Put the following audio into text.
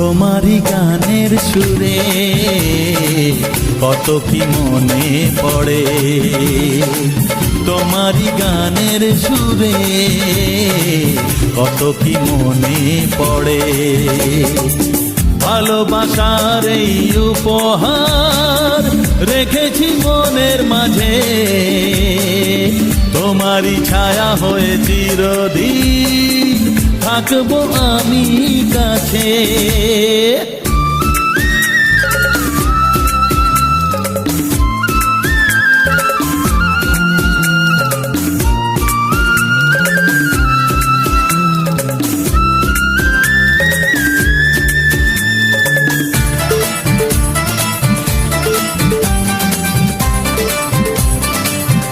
তোমারই গানের সুরে কত কি মনে পড়ে, তোমারই গানের সুরে কত কি মনে পড়ে। ভালোবাসার এই উপহার রেখেছি মনের মাঝে, তোমারই ছায়া হয়ে চিরদিন থাকবো আমি কাছে।